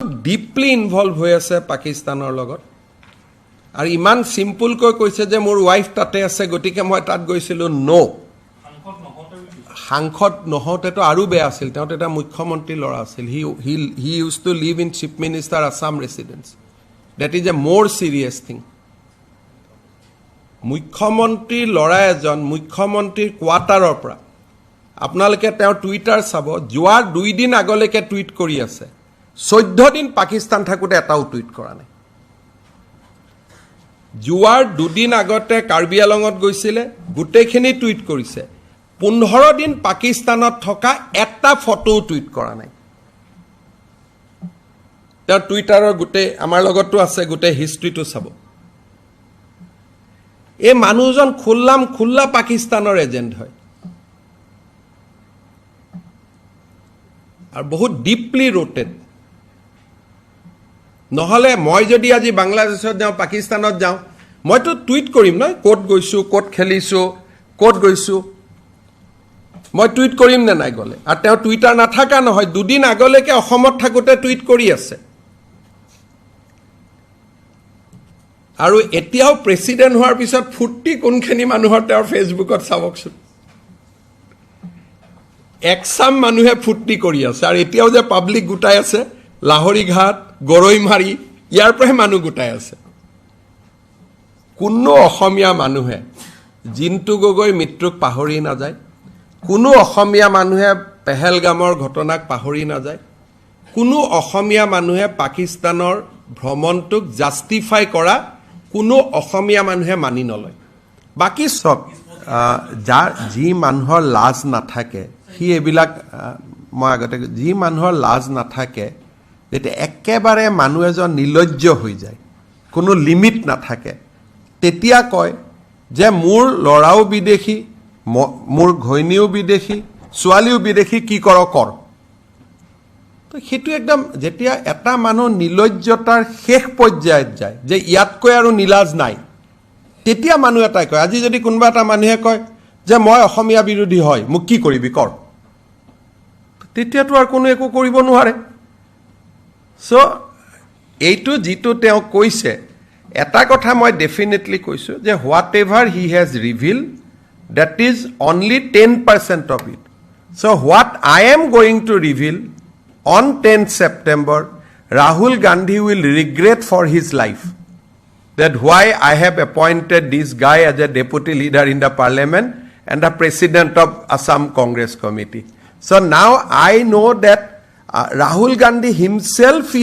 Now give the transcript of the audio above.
deeply involve হৈ আছে পাকিস্তানৰ লগত আৰু ইমান সিম্পলকৈ কৈছে যে মোৰ ওয়াইফ তাতে আছে গতিকে মই তাত গৈছিলো নো সাংসদ নহওঁতেতো আৰু বেয়া আছিল তেওঁ এটা মুখ্যমন্ত্ৰী ল'ৰা আছিল he use to live in chief minister Assam residence that is a more serious thing মুখ্যমন্ত্ৰী ল'ৰা এজন মুখ্যমন্ত্ৰীৰ কোৱাৰ্টাৰৰ পৰা আপোনালোকে তেওঁ টুইটাৰ চাব যোৱাৰ 2 দিন আগলৈকে টুইট কৰি আছে 14 দিন পাকিস্তান থাকোতে এটাও টুইট কৰা নাই যোৱাৰ 2 দিন আগতে কাৰ্বি আলঙত গৈছিলে গুটেখিনি টুইট কৰিছে 15 দিন পাকিস্তানত থকা এটা ফটো টুইট কৰা নাই তেওঁ টুইটাৰৰ গুটে আমাৰ লগতো আছে গুটে হিষ্ট্ৰীটো চাব এই মানুহজন খুল্লা পাকিস্তানৰ এজেন্ট হয় আৰু বহুত ডিপলি ৰুটেড নহলে মই যদি আজি বাংলাদেশত যাওঁ পাকিস্তানত যাওঁ মইতো টুইট কৰিম ন কোট গৈছো কোট খেলিছো কোট গৈছো মই টুইট কৰিম নে নাই গলে আৰু তেওঁ টুইটাৰ নাথাকা নহয় 2 দিন আগলৈকে অসমত থাকোতে টুইট কৰি আছে আৰু এতিয়াও প্ৰেসিডেন্ট হোৱাৰ পিছত ফুৰ্তি কোনখিনি মানুহৰ তেওঁৰ ফেসবুকত চাবকচোন একসাম মানুহে ফুৰ্তি কৰি আছে আৰু এতিয়াও যে পাব্লিক গুটাই আছে লাহৰি ঘাট গৰৈমাৰী ইয়াৰ পৰা মানুহ গুটাই আছে কোনো অসমীয়া মানুহে জিন্তু গগৈ মৃত্যুক পাহৰি নাযায় কোনো অসমীয়া মানুহে পেহেলগামৰ ঘটনাক পাহৰি নাযায় কোনো অসমীয়া মানুহে পাকিস্তানৰ ভ্ৰমণটোক জাস্টিফাই কৰা কোনো অসমীয়া মানুহে মানি নলয় বাকি সব যাৰ যি মানুহৰ লাজ নাথাকে হি এবিলাক মই আগতে যি মানুহৰ লাজ নাথাকে যেতে একেবাৰে মানুহ এজন নিলজ্জ হৈ যায় কোনো লিমিট নাথাকে তেতিয়া কয় যে মোৰ লৰাও বিদেশী মোৰ ঘৈণীও বিদেশী ছোৱালীও বিদেশী কি কৰ তো সেইটো একদম যেতিয়া এটা মানুহ নিলজ্জতাৰ শেষ পৰ্যায়ত যায় যে ইয়াতকৈ আৰু নিলাজ নাই তেতিয়া মানুহ এটাই কয় আজি যদি কোনোবা এটা মানুহে কয় যে মই অসমীয়া বিৰোধী হয় মোক কি কৰিবি কৰ তেতিয়াতো আৰু কোনো একো কৰিব নোৱাৰে সো এইটো যিটো তেওঁ কৈছে এটা কথা মই ডেফিনেটলি কৈছো যে what ever he has reveal that is only 10% of it so what I am going to reveal on 10th September Rahul Gandhi will regret for his life that why I have appointed this guy as a deputy leader in the parliament and the president of Assam Congress committee so now I know that Rahul Gandhi himself